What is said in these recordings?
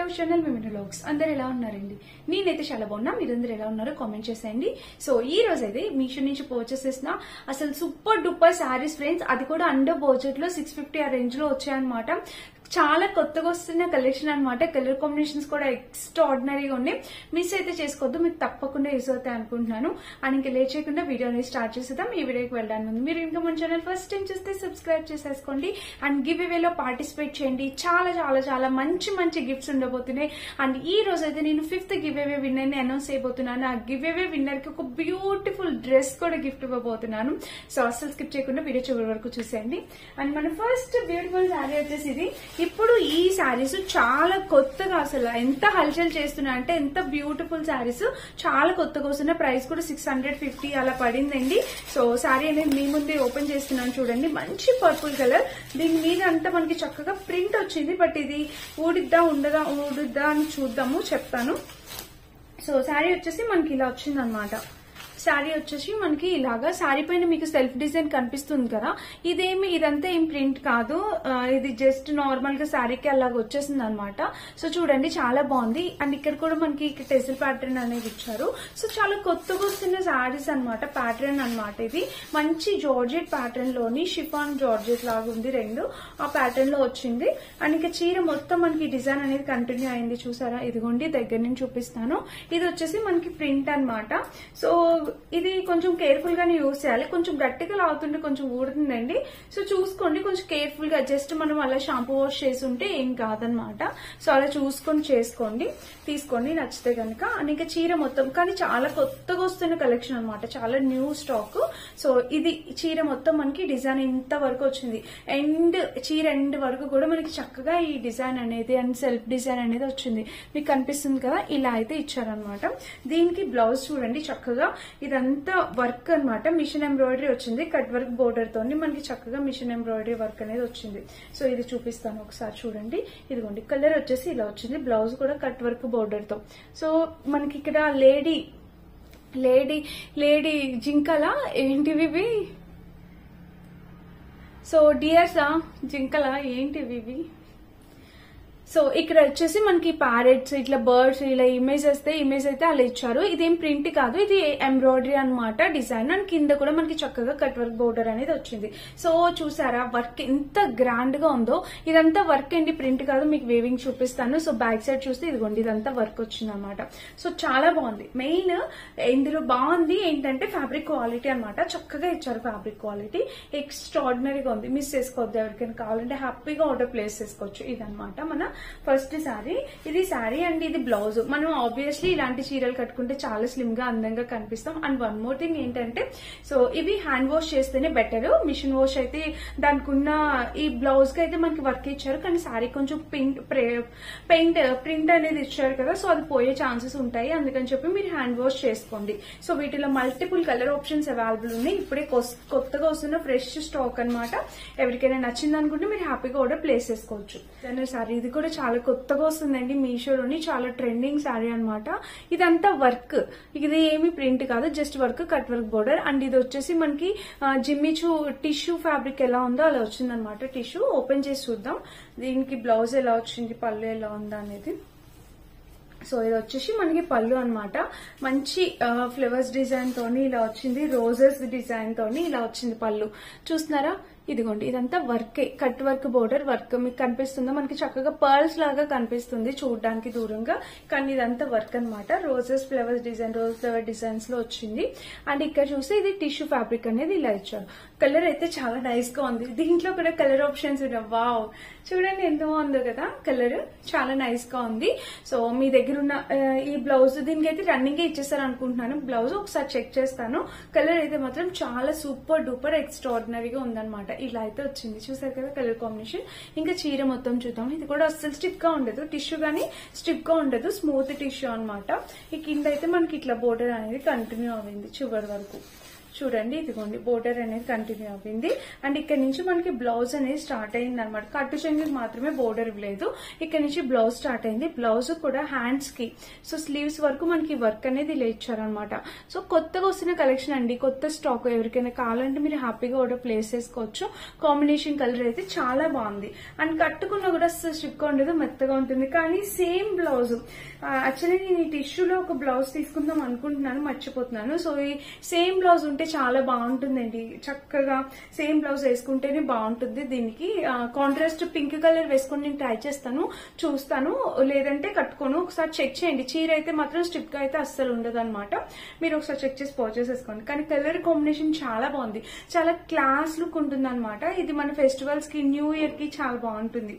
Love channel women vlogs. అందరు ఎలా ఉన్నారండి? నేనైతే చాలా బాగున్నా. మీరందరూ ఎలా ఉన్నారో కామెంట్ చేసేయండి. సో ఈ రోజు అయితే మీషో నుంచి పర్చేస్ చేసిన అసలు సూపర్ డూపర్ శారీస్ ఫ్రెండ్స్, అది కూడా అండర్ బడ్జెట్ లో 650 ఆ రేంజ్ లో వచ్చాయన్నమాట. చాలా కొత్తగా వస్తున్న కలెక్షన్ అనమాట. కలర్ కాంబినేషన్స్ కూడా ఎక్స్ట్రాడినరీగా ఉన్నాయి. మిస్ అయితే చేసుకోవద్దు, మీకు తప్పకుండా యూజ్ అవుతాయి అనుకుంటున్నాను. అండ్ ఇంకా లేట్ చేయకుండా వీడియోని స్టార్ట్ చేసేద్దాం. ఈ వీడియోకి వెళ్ళడానికి ముందు మీరు ఇంకా మన ఛానల్ ఫస్ట్ టైం చూస్తే సబ్స్క్రైబ్ చేసేసుకోండి అండ్ గివ్ అవేలో పార్టిసిపేట్ చేయండి. చాలా చాలా చాలా మంచి మంచి గిఫ్ట్స్ ఉండబోతున్నాయి. అండ్ ఈ రోజు అయితే నేను 5th గివ్ అవే విన్నర్ ని అనౌన్స్ చేయబోతున్నాను. ఆ గివ్ అవే విన్నర్ కి ఒక బ్యూటిఫుల్ డ్రెస్ కూడా గిఫ్ట్ ఇవ్వబోతున్నాను. సో అస్సలు స్కిప్ చేయకుండా వీడియో చివరి వరకు చూసేయండి. అండ్ మన ఫస్ట్ బ్యూటిఫుల్ శారీ వచ్చేసి ఇది. ఇప్పుడు ఈ శారీస్ చాలా కొత్తగా, అసలు ఎంత హల్చల్ చేస్తున్నా అంటే ఎంత బ్యూటిఫుల్ శారీస్, చాలా కొత్తగా వస్తున్న. ప్రైస్ కూడా 650 అలా పడిందండి. సో శారీ అనేది మీ ముందే ఓపెన్ చేస్తున్నాను చూడండి. మంచి పర్పుల్ కలర్, దీని మీద అంతా మనకి చక్కగా ప్రింట్ వచ్చింది. బట్ ఇది ఊడిద్దా ఊడుద్దా అని చూద్దాము, చెప్తాను. సో శారీ వచ్చేసి మనకి ఇలా వచ్చింది అనమాట. శారీ వచ్చేసి మనకి ఇలాగా, శారీ పైన మీకు సెల్ఫ్ డిజైన్ కనిపిస్తుంది కదా, ఇదంతా ఏం ప్రింట్ కాదు, ఇది జస్ట్ నార్మల్ గా శారీకి అలాగ వచ్చేసింది అనమాట. సో చూడండి చాలా బాగుంది. అండ్ ఇక్కడ కూడా మనకి టెసిల్ ప్యాటర్న్ అనేది ఇచ్చారు. సో చాలా కొత్తగా వస్తున్న శారీస్ అనమాట, ప్యాటర్న్ అనమాట. ఇది మంచి జార్జెట్ ప్యాటర్న్ లోని షిఫాన్ జార్జెట్ లాగా ఉంది, రెండు ఆ ప్యాటర్న్ లో వచ్చింది. అండ్ ఇంకా చీర మొత్తం మనకి డిజైన్ అనేది కంటిన్యూ అయింది, చూసారా? ఇదిగోండి దగ్గర నుంచి చూపిస్తాను. ఇది వచ్చేసి మనకి ప్రింట్ అనమాట. సో ఇది కొంచెం కేర్ఫుల్ గానే యూజ్ చేయాలి. కొంచెం గట్టిగా లాగుతుంటే కొంచెం ఊడుతుందండి. సో చూసుకోండి, కొంచెం కేర్ఫుల్ గా, జస్ట్ మనం అలా షాంపూ వాష్ చేసి ఉంటే ఏం కాదనమాట. సో అలా చూసుకొని చేసుకోండి, తీసుకోండి నచ్చితే కనుక. అండ్ ఇంకా చీర మొత్తం కానీ చాలా కొత్తగా వస్తున్న కలెక్షన్ అనమాట, చాలా న్యూ స్టాక్. సో ఇది చీర మొత్తం మనకి డిజైన్ ఇంత వరకు వచ్చింది. చీర ఎండ్ వరకు కూడా మనకి చక్కగా ఈ డిజైన్ అనేది అండ్ సెల్ఫ్ డిజైన్ అనేది వచ్చింది. మీకు కనిపిస్తుంది కదా, ఇలా అయితే ఇచ్చారనమాట. దీనికి బ్లౌజ్ చూడండి చక్కగా ఇదంతా వర్క్ అనమాట. మిషన్ ఎంబ్రాయిడరీ వచ్చింది, కట్ వర్క్ బోర్డర్ తోని మనకి చక్కగా మిషన్ ఎంబ్రాయిడరీ వర్క్ అనేది వచ్చింది. సో ఇది చూపిస్తాను ఒకసారి చూడండి. ఇదిగోండి కలర్ వచ్చేసి ఇలా వచ్చింది. బ్లౌజ్ కూడా కట్ వర్క్ బోర్డర్ తో. సో మనకి ఇక్కడ లేడీ జింకల ఏంటివి, సో డియర్సా జింకల ఏంటివి ఇవి. సో ఇక్కడ వచ్చేసి మనకి ప్యారెట్స్, ఇట్లా బర్డ్స్, ఇలా ఇమేజ్ అయితే అలా ఇచ్చారు. ఇదేం ప్రింట్ కాదు, ఇది ఎంబ్రాయిడరీ అనమాట డిజైన్. అండ్ కింద కూడా మనకి చక్కగా కట్ వర్క్ బోర్డర్ అనేది వచ్చింది. సో చూసారా వర్క్ ఎంత గ్రాండ్ గా ఉందో. ఇదంతా వర్క్ అండి, ప్రింట్ కాదు. మీకు వేవింగ్ చూపిస్తాను. సో బ్యాక్ సైడ్ చూస్తే ఇదిగోండి ఇదంతా వర్క్ వచ్చింది అనమాట. సో చాలా బాగుంది. మెయిన్ ఇందులో బాగుంది ఏంటంటే ఫ్యాబ్రిక్ క్వాలిటీ అనమాట. చక్కగా ఇచ్చారు ఫ్యాబ్రిక్ క్వాలిటీ, ఎక్స్ట్రాడినరీగా ఉంది. మిస్ చేసుకోవద్దు, ఎవరికైనా కావాలంటే హ్యాపీగా ఆర్డర్ ప్లేస్ చేసుకోవచ్చు. ఇదనమాట మన ఫస్ట్ శారీ. ఇది శారీ అండ్ ఇది బ్లౌజ్. మనం ఆబ్వియస్లీ ఇలాంటి చీరలు కట్టుకుంటే చాలా స్లిమ్ గా అందంగా కనిపిస్తాం. అండ్ వన్ మోర్ థింగ్ ఏంటంటే, సో ఇవి హ్యాండ్ వాష్ చేస్తేనే బెటర్. మిషన్ వాష్ అయితే దానికి ఉన్న ఈ బ్లౌజ్ కి అయితే మనకి వర్క్ ఇచ్చారు, కానీ శారీ కొంచెం ప్రింట్ అనేది ఇచ్చారు కదా, సో అది పోయే ఛాన్సెస్ ఉంటాయి. అందుకని చెప్పి మీరు హ్యాండ్ వాష్ చేసుకోండి. సో వీటిలో మల్టిపుల్ కలర్ ఆప్షన్స్ అవైలబుల్ ఉన్నాయి. ఇప్పుడే కొత్తగా వస్తున్న ఫ్రెష్ స్టాక్ అనమాట. ఎవరికైనా నచ్చింది అనుకుంటే మీరు హ్యాపీగా ఆర్డర్ ప్లేస్ చేసుకోవచ్చు. శారీ ఇది కూడా చాలా కొత్తగా వస్తుందండి మీషోలోని, చాలా ట్రెండింగ్ శారీ అనమాట. ఇదంతా వర్క్, ఇది ఏమి ప్రింట్ కాదు, just work, cut work border. And ఇది వచ్చేసి మనకి జిమ్మిచూ టిష్యూ ఫ్యాబ్రిక్ ఎలా ఉందో అలా వచ్చిందనమాట. టిష్యూ ఓపెన్ చేసి చూద్దాం. దీనికి బ్లౌజ్ ఎలా వచ్చింది, పళ్ళు ఎలా ఉందా అనేది. సో ఇది వచ్చేసి మనకి పళ్ళు అనమాట. మంచి ఫ్లవర్స్ డిజైన్ తోని ఇలా వచ్చింది, రోజెస్ డిజైన్ తోని ఇలా వచ్చింది పళ్ళు. చూస్తున్నారా? ఇదిగోండి ఇదంతా వర్కే, కట్ వర్క్ బోర్డర్ వర్క్. మీకు కనిపిస్తుందా? మనకి చక్కగా పర్ల్స్ లాగా కనిపిస్తుంది చూడడానికి దూరంగా, కానీ ఇదంతా వర్క్ అనమాట. Roses flowers design, rose flower designs లో వచ్చింది. అండ్ ఇక్కడ చూస్తే ఇది టిష్యూ ఫ్యాబ్రిక్ అనేది ఇలా ఇచ్చారు. కలర్ అయితే చాలా నైస్ గా ఉంది. దీంట్లో కూడా కలర్ ఆప్షన్స్ ఉన్నాయి. వావ్, చూడండి ఎంత బాగుందో కదా కలర్, చాలా నైస్ గా ఉంది. సో మీ దగ్గర ఉన్న ఈ బ్లౌజ్, దీనికి అయితే రన్నింగ్ ఇచ్చేస్తారు అనుకుంటున్నాను. బ్లౌజ్ ఒకసారి చెక్ చేస్తాను. కలర్ అయితే మాత్రం చాలా సూపర్ డూపర్ ఎక్స్ట్రాడినరీగా ఉందన్నమాట. ఇలా అయితే వచ్చింది, చూసారు కదా కలర్ కాంబినేషన్. ఇంకా చీర మొత్తం చూద్దాం. ఇది కూడా అస్సలు స్టిఫ్ గా ఉండదు, టిష్యూ గానీ స్టిఫ్ గా ఉండదు, స్మూత్ టిష్యూ అనమాట. ఈ కింద అయితే మనకి ఇట్లా బోర్డర్ అనేది కంటిన్యూ అయింది చివరి వరకు. చూడండి ఇదిగోండి బోర్డర్ అనేది కంటిన్యూ అయింది. అండ్ ఇక్కడ నుంచి మనకి బ్లౌజ్ అనేది స్టార్ట్ అయింది అనమాట. కట్టు చెంగుకి మాత్రమే బోర్డర్ లేదు, ఇక్కడ నుంచి బ్లౌజ్ స్టార్ట్ అయింది. బ్లౌజ్ కూడా హ్యాండ్స్ కి సో స్లీవ్స్ వరకు మనకి వర్క్ అనేది ఇలా ఇచ్చారనమాట. సో కొత్తగా వస్తున్న కలెక్షన్ అండి, కొత్త స్టాక్. ఎవరికైనా కావాలంటే మీరు హ్యాపీగా ఆర్డర్ ప్లేస్ చేసుకోవచ్చు. కాంబినేషన్ కలర్ అయితే చాలా బాగుంది. అండ్ కట్టుకున్నా కూడా స్టిక్ ఉండదు, మెత్తగా ఉంటుంది. కానీ సేమ్ బ్లౌజ్, యాక్చువల్లీ నేను ఈ టిష్యూలో ఒక బ్లౌజ్ తీసుకుందాం అనుకుంటున్నాను, మర్చిపోతున్నాను. సో ఈ సేమ్ బ్లౌజ్ ఉంటే చాలా బాగుంటుందండి. చక్కగా సేమ్ బ్లౌజ్ వేసుకుంటేనే బాగుంటుంది. దీనికి కాంట్రాస్ట్ పింక్ కలర్ వేసుకొని నేను ట్రై చేస్తాను, చూస్తాను. లేదంటే కట్టుకోను. ఒకసారి చెక్ చేయండి. చీర అయితే మాత్రం స్టిక్ గా అయితే అస్సలు ఉండదు అనమాట. మీరు ఒకసారి చెక్ చేసి పర్చేస్ చేసుకోండి. కానీ కలర్ కాంబినేషన్ చాలా బాగుంది, చాలా క్లాస్ లుక్ ఉంటుంది అనమాట. ఇది మన ఫెస్టివల్స్ కి, న్యూ ఇయర్ కి చాలా బాగుంటుంది.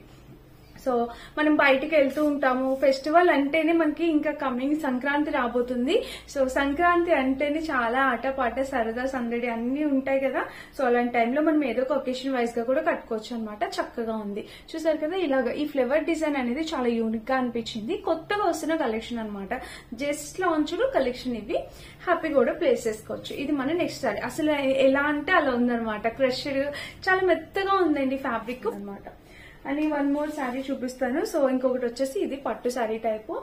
సో మనం బయటకు వెళ్తూ ఉంటాము. ఫెస్టివల్ అంటేనే మనకి ఇంకా కమింగ్ సంక్రాంతి రాబోతుంది. సో సంక్రాంతి అంటేనే చాలా ఆటపాట, సరదా, సందడి అన్ని ఉంటాయి కదా. సో అలాంటి టైంలో మనం ఏదో ఒక ఒకేషన్ వైజ్ గా కూడా కట్టుకోవచ్చు అనమాట. చక్కగా ఉంది. చూసారు కదా, ఇలాగా ఈ ఫ్లవర్ డిజైన్ అనేది చాలా యూనిక్ గా అనిపించింది. కొత్తగా వస్తున్న కలెక్షన్ అనమాట. జస్ట్ లాంచ్ కలెక్షన్ ఇవి. హ్యాపీ కూడా ప్లేస్ చేసుకోవచ్చు. ఇది మన నెక్స్ట్ సారీ. అసలు ఎలా అంటే అలా ఉందనమాట. క్రష్డ్, చాలా మెత్తగా ఉందండి ఫ్యాబ్రిక్ అనమాట. అని వన్ మోర్ శారీ చూపిస్తాను. సో ఇంకొకటి వచ్చేసి ఇది పట్టు శారీ టైపు.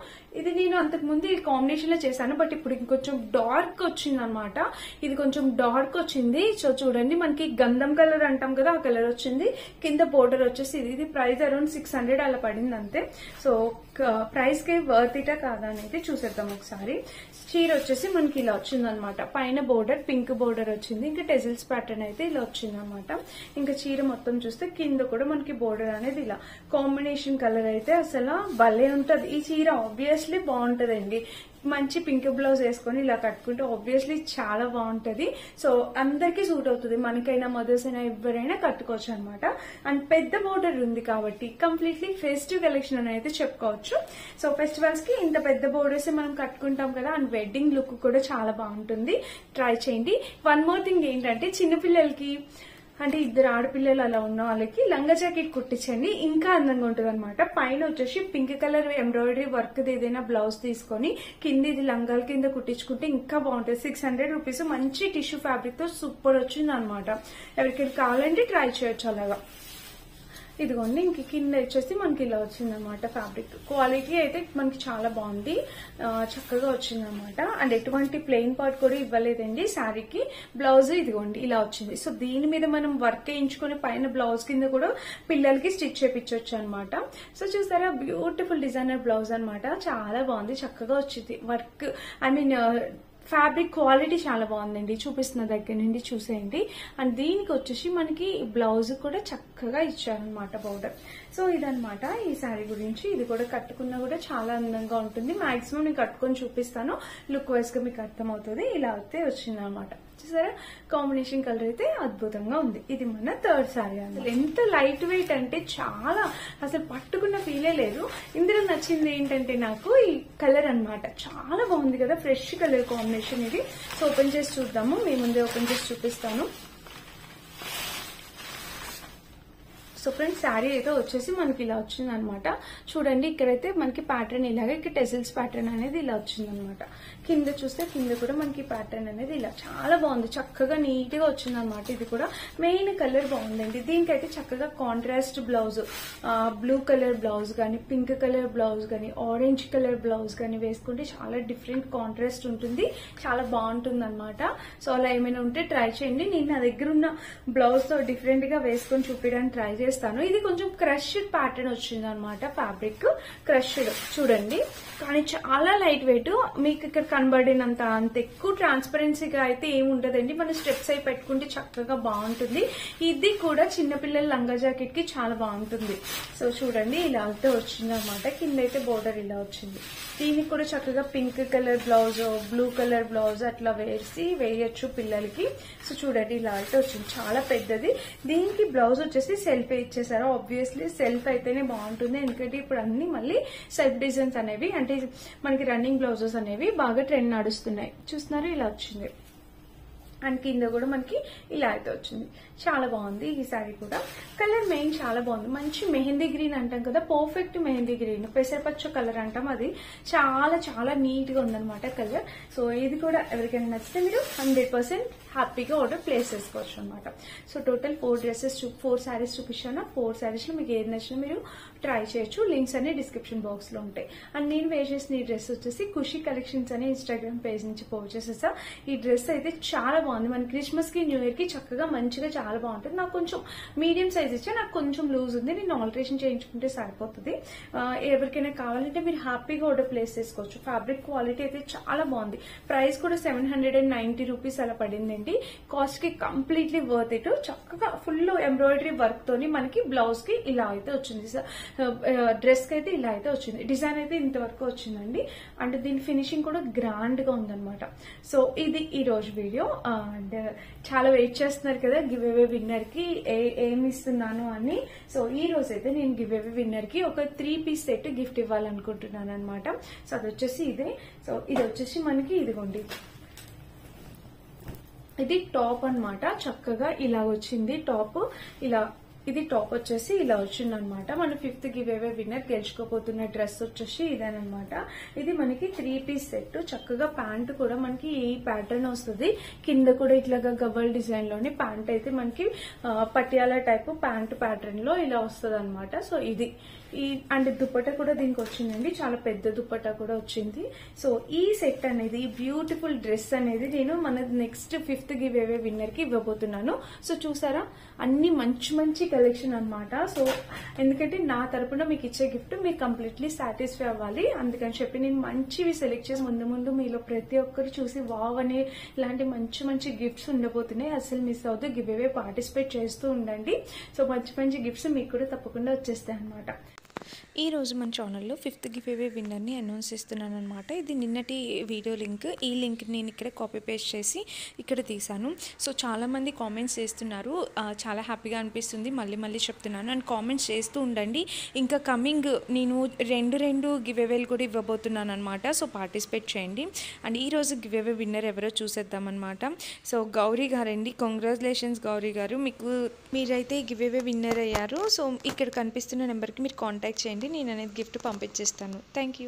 ఇది నేను అంతకు ముందు ఈ కాంబినేషన్ లో చేశాను, బట్ ఇప్పుడు ఇంకొంచెం డార్క్ వచ్చింది అనమాట. ఇది కొంచెం డార్క్ వచ్చింది. సో చూడండి, మనకి గంధం కలర్ అంటాం కదా, ఆ కలర్ వచ్చింది. కింద బోర్డర్ వచ్చేసి ఇది ప్రైస్ అరౌండ్ 600 అలా పడింది అంతే. సో ప్రైస్ కి వర్త్ ఇటా కాదా అనేది చూసేద్దాం ఒకసారి. చీర వచ్చేసి మనకి ఇలా వచ్చింది అనమాట. పైన బోర్డర్ పింక్ బోర్డర్ వచ్చింది, ఇంకా టెజిల్స్ ప్యాటర్న్ అయితే ఇలా వచ్చింది అనమాట. ఇంకా చీర మొత్తం చూస్తే కింద కూడా మనకి బోర్డర్ అనేది ఇలా. కాంబినేషన్ కలర్ అయితే అసలు భలే ఉంటది. ఈ చీర ఆబ్వియస్లీ బాగుంటదండి. మంచి పింక్ బ్లౌజ్ వేసుకొని ఇలా కట్టుకుంటే ఆబ్వియస్లీ చాలా బాగుంటది. సో అందరికీ సూట్ అవుతుంది. మనకైనా, మదర్స్ అయినా, ఎవరైనా కట్టుకోవచ్చు అనమాట. అండ్ పెద్ద బోర్డర్ ఉంది కాబట్టి కంప్లీట్లీ ఫెస్టివ్ కలెక్షన్ అని అయితే చెప్పుకోవచ్చు. సో ఫెస్టివల్స్ కి ఇంత పెద్ద బోర్డర్స్ మనం కట్టుకుంటాం కదా. అండ్ వెడ్డింగ్ లుక్ కూడా చాలా బాగుంటుంది. ట్రై చేయండి. వన్ మోర్ థింగ్ ఏంటంటే, చిన్నపిల్లలకి అంటే ఇద్దరు ఆడపిల్లలు అలా ఉన్న వాళ్ళకి లంగా జాకెట్ కుట్టించండి, ఇంకా అందంగా ఉంటుంది అనమాట. పైన వచ్చేసి పింక్ కలర్ ఎంబ్రాయిడరీ వర్క్ ఏదైనా బ్లౌజ్ తీసుకొని కింద ఇది లంగాల కింద కుట్టించుకుంటే ఇంకా బాగుంటుంది. 600 రూపీస్ మంచి టిష్యూ ఫ్యాబ్రిక్ తో సూపర్ వచ్చింది అనమాట. ఎవరికైనా కావాలంటే ట్రై చేయొచ్చు అలాగా. ఇదిగోండి, ఇంక కింద వచ్చేసి మనకి ఇలా వచ్చిందనమాట. ఫ్యాబ్రిక్ క్వాలిటీ అయితే మనకి చాలా బాగుంది, చక్కగా వచ్చిందనమాట. అండ్ ఎటువంటి ప్లెయిన్ పార్ట్ కూడా ఇవ్వలేదండి శారీకి. బ్లౌజ్ ఇదిగోండి ఇలా వచ్చింది. సో దీని మీద మనం వర్క్ వేయించుకుని పైన బ్లౌజ్ కింద కూడా పిల్లలకి స్టిచ్ చేయించవచ్చు అనమాట. సో చూసారా, బ్యూటిఫుల్ డిజైనర్ బ్లౌజ్ అనమాట. చాలా బాగుంది, చక్కగా వచ్చింది work. I mean fabric quality చాలా బాగుందండి. చూపిస్తున్న దగ్గర నుండి చూసేయండి. అండ్ దీనికి వచ్చేసి మనకి బ్లౌజ్ కూడా చక్కగా ఇచ్చారనమాట బోర్డర్. సో ఇదనమాట ఈ శారీ గురించి. ఇది కూడా కట్టుకున్నా కూడా చాలా అందంగా ఉంటుంది. మాక్సిమం నేను కట్టుకొని చూపిస్తాను, లుక్ వైజ్ గా మీకు అర్థమవుతుంది. ఇలా అయితే వచ్చింది అనమాట. చూసారా, కాంబినేషన్ కలర్ అయితే అద్భుతంగా ఉంది. ఇది మన థర్డ్ శారీ. అసలు ఎంత లైట్ వెయిట్ అంటే చాలా, అసలు పట్టుకున్న ఫీలే లేదు. ఇందులో నచ్చింది ఏంటంటే నాకు ఈ కలర్ అనమాట. చాలా బాగుంది కదా, ఫ్రెష్ కలర్ కాంబినేషన్ ఇది. సో ఓపెన్ చేసి చూద్దాము. మీ ముందే ఓపెన్ చేసి చూపిస్తాను. సో ఫ్రెండ్స్, శారీ అయితే వచ్చేసి మనకి ఇలా వచ్చింది అనమాట. చూడండి, ఇక్కడైతే మనకి ప్యాటర్న్ ఇలాగే, ఇక్కడ టెసిల్స్ ప్యాటర్న్ అనేది ఇలా వచ్చింది అనమాట. కింద చూస్తే కింద కూడా మనకి ప్యాటర్న్ అనేది ఇలా చాలా బాగుంది, చక్కగా నీట్ గా వచ్చింది అనమాట. ఇది కూడా మెయిన్ కలర్ బాగుందండి. దీనికైతే చక్కగా contrast blouse, blue colour blouse గానీ, పింక్ కలర్ బ్లౌజ్ గానీ, ఆరెంజ్ కలర్ బ్లౌజ్ గానీ వేసుకుంటే చాలా డిఫరెంట్ కాంట్రాస్ట్ ఉంటుంది, చాలా బాగుంటుంది అనమాట. సో అలా ఏమైనా ఉంటే ట్రై చేయండి. నేను నా దగ్గర ఉన్న బ్లౌజ్ తో డిఫరెంట్ గా వేసుకొని చూపించడానికి ట్రై చేస్తాను. ఇది కొంచెం క్రష్డ్ ప్యాటర్న్ వచ్చింది అనమాట. ఫ్యాబ్రిక్ క్రష్డ్ చూడండి, కానీ చాలా లైట్ వెయిట్. మీకు ఇక్కడ కనబడినంత అంత ఎక్కువ ట్రాన్స్పరెన్సీగా అయితే ఏమి ఉండదండి. మన స్టెప్స్ అయి పెట్టుకుంటే చక్కగా బాగుంటుంది. ఇది కూడా చిన్నపిల్లల లంగా జాకెట్ కి చాలా బాగుంటుంది. సో చూడండి, ఇలా అయితే వచ్చింది అనమాట. కింద అయితే బోర్డర్ ఇలా వచ్చింది. దీనికి కూడా చక్కగా pink colour blouse, blue colour blouse అట్లా వేయచ్చు పిల్లలకి. సో చూడండి, ఇలా అయితే వచ్చింది, చాలా పెద్దది. దీనికి బ్లౌజ్ వచ్చేసి సెల్ఫ్ ఇచ్చేసారు. ఆబ్వియస్లీ సెల్ఫ్ అయితేనే బాగుంటుంది, ఎందుకంటే ఇప్పుడు అన్ని మళ్ళీ సెల్ఫ్ డిజైన్స్ అనేవి, అంటే మనకి రన్నింగ్ బ్లౌజెస్ అనేవి బాగా ట్రెండ్ నడుస్తున్నాయి. చూస్తున్నారు, ఇలా వచ్చింది. అండ్ కింద కూడా మనకి ఇలా అయితే వచ్చింది. చాలా బాగుంది ఈ శారీ కూడా. కలర్ మెయిన్ చాలా బాగుంది, మంచి మెహందీ గ్రీన్ అంటాం కదా, పర్ఫెక్ట్ మెహందీ గ్రీన్, పెసరపచ్చ కలర్ అంటాం, అది చాలా చాలా నీట్ గా ఉందన్నమాట కలర్. సో ఇది కూడా ఎవరికైనా నచ్చితే మీరు 100% హ్యాపీగా ఆర్డర్ ప్లేస్ చేసుకోవచ్చు అనమాట. సో టోటల్ 4 శారీస్ చూపించాను. 4 శారీస్ లో మీకు ఏది నచ్చినా మీరు ట్రై చేయొచ్చు. లింక్స్ అన్ని డిస్క్రిప్షన్ బాక్స్ లో ఉంటాయి. అండ్ నేను వేర్ చేసిన ఈ డ్రెస్ వచ్చేసి ఖుషి కలెక్షన్స్ అనే ఇన్స్టాగ్రామ్ పేజ్ నుంచి పోస్ట్ చేసేసా. ఈ డ్రెస్ అయితే చాలా బాగుంది, మన క్రిస్మస్ కి న్యూ ఇయర్ కి చక్కగా మంచిగా చాలా బాగుంటుంది. నాకు కొంచెం మీడియం సైజ్ ఇచ్చా, నాకు కొంచెం లూజ్ ఉంది, నేను ఆల్టరేషన్ చేయించుకుంటే సరిపోతుంది. ఎవరికైనా కావాలంటే మీరు హ్యాపీగా ఆర్డర్ ప్లేస్ చేసుకోవచ్చు. ఫ్యాబ్రిక్ క్వాలిటీ అయితే చాలా బాగుంది. ప్రైస్ కూడా 790 రూపీస్ అలా పడిందండి. కాస్ట్ కి కంప్లీట్లీ వర్త్ ఇట్. చక్కగా ఫుల్ ఎంబ్రాయిడరీ వర్క్ తోని మనకి బ్లౌజ్ కి ఇలా అయితే వచ్చింది, డ్రెస్ కి అయితే ఇలా అయితే వచ్చింది. డిజైన్ అయితే ఇంతవరకు వచ్చిందండి. అండ్ దీని ఫినిషింగ్ కూడా గ్రాండ్ గా ఉందన్నమాట. సో ఇది ఈ రోజు వీడియో. అండ్ చాలా వెయిట్ చేస్తున్నారు కదా గివ్ అవే విన్నర్ కి ఏమి ఇస్తున్నాను అని. సో ఈ రోజు అయితే నేను గివ్ అవే విన్నర్ కి ఒక 3 పీస్ సెట్ గిఫ్ట్ ఇవ్వాలనుకుంటున్నాను అనమాట. సో అది వచ్చేసి ఇదే. సో ఇది వచ్చేసి మనకి ఇదిగోండి, ఇది టాప్ అన్నమాట. చక్కగా ఇలా వచ్చింది టాప్. ఇది టాప్ వచ్చేసి ఇలా వచ్చింది అనమాట. మన 5th గివ్ అవే విన్నర్ గెలుచుకోపోతున్న డ్రెస్ వచ్చేసి ఇదేనమాట. ఇది మనకి 3 పీస్ సెట్. చక్కగా ప్యాంట్ కూడా మనకి ఈ ప్యాటర్న్ వస్తుంది, కింద కూడా ఇట్లాగా గవ్వల్ డిజైన్ లోని ప్యాంట్ అయితే మనకి పటియాలా టైప్ ప్యాంట్ ప్యాటర్న్ లో ఇలా వస్తుంది అనమాట. సో ఇది అండ్ దుపట్టా కూడా దీనికి వచ్చిందండి, చాలా పెద్ద దుపట్టా కూడా వచ్చింది. సో ఈ సెట్ అనేది, బ్యూటిఫుల్ డ్రెస్ అనేది నేను మన next 5th give away winner కి ఇవ్వబోతున్నాను. సో చూసారా, అన్ని మంచి మంచి కలెక్షన్ అన్నమాట. సో ఎందుకంటే నా తరపున మీకు ఇచ్చే గిఫ్ట్ మీరు కంప్లీట్లీ సాటిస్ఫై అవ్వాలి, అందుకని చెప్పి నేను మంచివి సెలెక్ట్ చేసి ముందు మీలో ప్రతి ఒక్కరు చూసి వావ్ అనే ఇలాంటి మంచి మంచి గిఫ్ట్స్ ఉండబోతున్నాయి. అసలు మిస్ అవుతూ గివ్ అవే పార్టిసిపేట్ చేస్తూ ఉండండి. సో మంచి మంచి గిఫ్ట్స్ మీకు కూడా తప్పకుండా వచ్చేస్తాయి అనమాట. ఈ రోజు మన ఛానల్లో 5th గివ్ అవే విన్నర్ని అనౌన్స్ చేస్తున్నాను అనమాట. ఇది నిన్నటి వీడియో లింక్. ఈ లింక్ నేను ఇక్కడ కాపీ పేస్ట్ చేసి ఇక్కడ తీసాను. సో చాలామంది కామెంట్స్ చేస్తున్నారు, చాలా హ్యాపీగా అనిపిస్తుంది, మళ్ళీ చెప్తున్నాను. అండ్ కామెంట్స్ చేస్తూ ఉండండి. ఇంకా కమింగ్ నేను రెండు గివ్ అవేలు కూడా ఇవ్వబోతున్నాను అనమాట. సో పార్టిసిపేట్ చేయండి. అండ్ ఈరోజు గివ్ అవే విన్నర్ ఎవరో చూసేద్దామన్నమాట. సో గౌరీ గారండి, కంగ్రాచులేషన్స్ గౌరీ గారు, మీరైతే గివ్ అవే విన్నర్ అయ్యారు. సో ఇక్కడ కనిపిస్తున్న నెంబర్కి మీరు కాంటాక్ట్ చేయండి, నేను అనేది గిఫ్ట్ పంపించేస్తాను. Thank you.